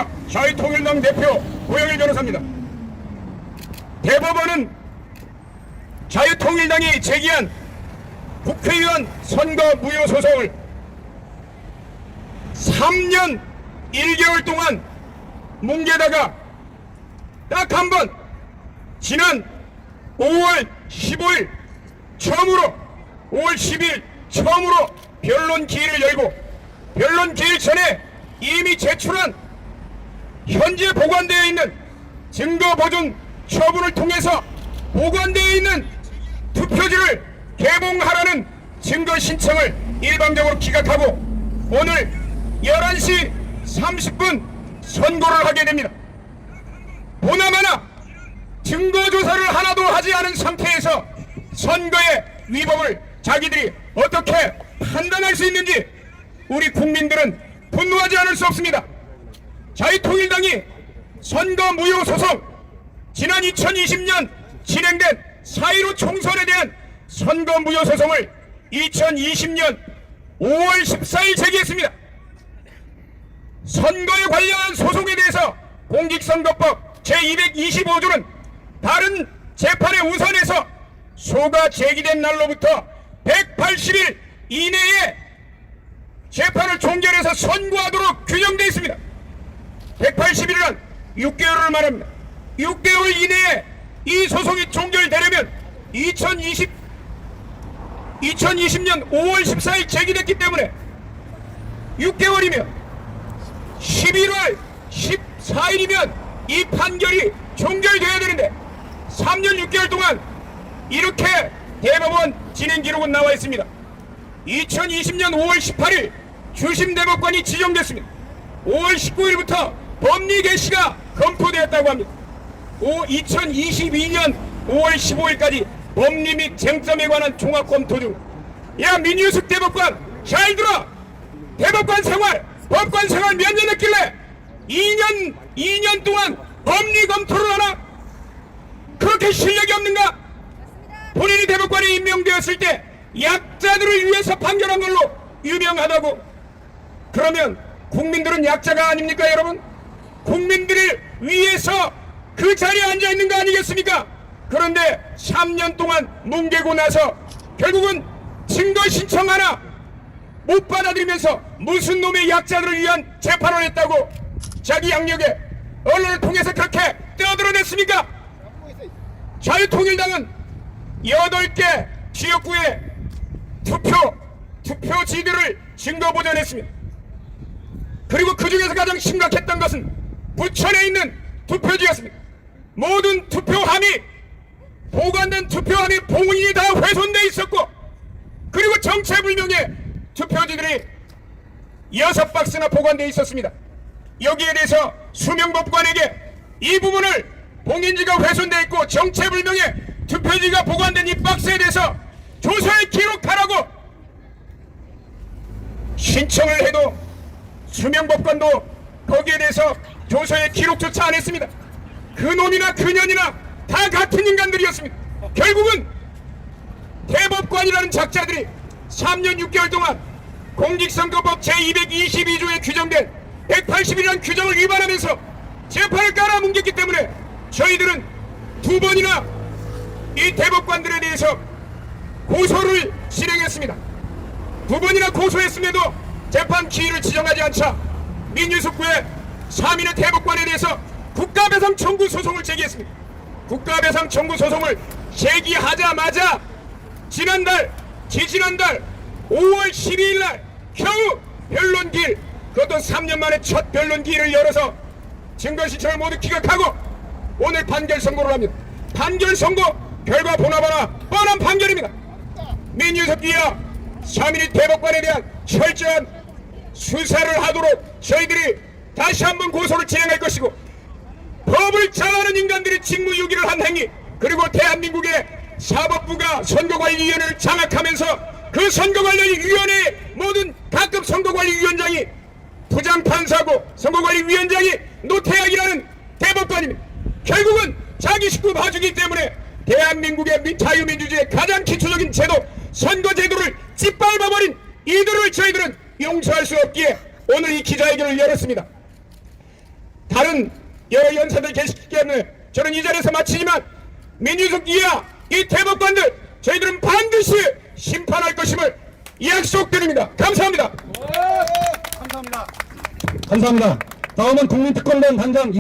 안녕하십니까. 자유통일당 대표 고영일 변호사입니다. 대법원은 자유통일당이 제기한 국회의원 선거 무효 소송을 3년 1개월 동안 뭉개다가 딱 한 번 지난 5월 15일 처음으로 5월 10일 처음으로 변론 기일을 열고 변론 기일 전에 이미 제출한 현재 보관되어 있는 증거 보존 처분을 통해서 보관되어 있는 투표지를 개봉하라는 증거 신청을 일방적으로 기각하고 오늘 11시 30분 선고를 하게 됩니다. 보나마나 증거조사를 하나도 하지 않은 상태에서 선거의 위법을 자기들이 어떻게 판단할 수 있는지 우리 국민들은 분노하지 않을 수 없습니다. 자유통일당이 선거 무효 소송, 지난 2020년 진행된 4.15 총선에 대한 선거 무효 소송을 2020년 5월 14일 제기했습니다. 선거에 관련한 소송에 대해서 공직선거법 제225조는 다른 재판에 우선해서 소가 제기된 날로부터 180일 이내에 재판을 종결해서 선고하도록 규정되어 있습니다. 180일이란 6개월을 말합니다. 6개월 이내에 이 소송이 종결되려면 2020년 5월 14일 제기됐기 때문에 6개월이면 11월 14일이면 이 판결이 종결되어야 되는데 3년 6개월 동안 이렇게 대법원 진행 기록은 나와 있습니다. 2020년 5월 18일 주심 대법관이 지정됐습니다. 5월 19일부터 법리 개시가 검토되었다고 합니다. 2022년 5월 15일까지 법리 및 쟁점에 관한 종합 검토 중. 야, 민유숙 대법관 잘 들어. 대법관 생활, 법관 생활 몇 년 했길래 2년 동안 법리 검토를 하나? 그렇게 실력이 없는가? 본인이 대법관에 임명되었을 때 약자들을 위해서 판결한 걸로 유명하다고. 그러면 국민들은 약자가 아닙니까, 여러분? 국민들을 위해서 그 자리에 앉아 있는 거 아니겠습니까? 그런데 3년 동안 뭉개고 나서 결국은 증거 신청 하나 못 받아들이면서 무슨 놈의 약자들을 위한 재판을 했다고 자기 양력에 언론을 통해서 그렇게 떠들어냈습니까? 자유통일당은 8개 지역구에 투표지들을 증거 보존했습니다. 그리고 그 중에서 가장 심각했던 것은 부천에 있는 투표지였습니다. 모든 투표함이 보관된 투표함이 봉인이 다 훼손돼 있었고, 그리고 정체불명의 투표지들이 6박스나 보관돼 있었습니다. 여기에 대해서 수명법관에게 이 부분을 봉인지가 훼손돼 있고 정체불명의 투표지가 보관된 이 박스에 대해서 조서에 기록하라고 신청을 해도 수명법관도 거기에 대해서 조서에 기록조차 안 했습니다. 그놈이나 그년이나 다 같은 인간들이었습니다. 결국은 대법관이라는 작자들이 3년 6개월 동안 공직선거법 제222조에 규정된 180일이라는 규정을 위반하면서 재판을 깔아뭉갰기 때문에 저희들은 2번이나 이 대법관들에 대해서 고소를 진행했습니다. 2번이나 고소했음에도 재판 기일을 지정하지 않자 민유숙구의 3인의 대법관에 대해서 국가배상 청구 소송을 제기했습니다. 국가배상 청구 소송을 제기하자마자 지지난달 5월 12일날 겨우 변론 기일, 그것도 3년 만에 첫 변론 기일을 열어서 증거 신청을 모두 기각하고 오늘 판결 선고를 합니다. 판결 선고 결과 보나마나 뻔한 판결입니다. 민유숙기와 3인의 대법관에 대한 철저한 수사를 하도록 저희들이 다시 한번 고소를 진행할 것이고, 법을 잘 아는 인간들이 직무유기를 한 행위, 그리고 대한민국의 사법부가 선거관리위원회를 장악하면서 그 선거관리위원회의 모든 각급 선거관리위원장이 부장판사고 선거관리위원장이 노태악이라는 대법관입니다. 결국은 자기 식구 봐주기 때문에 대한민국의 자유민주주의의 가장 기초적인 제도, 선거제도를 짓밟아버린 이들을 저희들은 용서할 수 없기에 오늘 이 기자회견을 열었습니다. 다른 여러 연사들 계시기 때문에 저는 이 자리에서 마치지만 민주석 이하 이 대법관들 저희들은 반드시 심판할 것임을 약속드립니다. 감사합니다. 감사합니다. 다음은 국민특검단 단장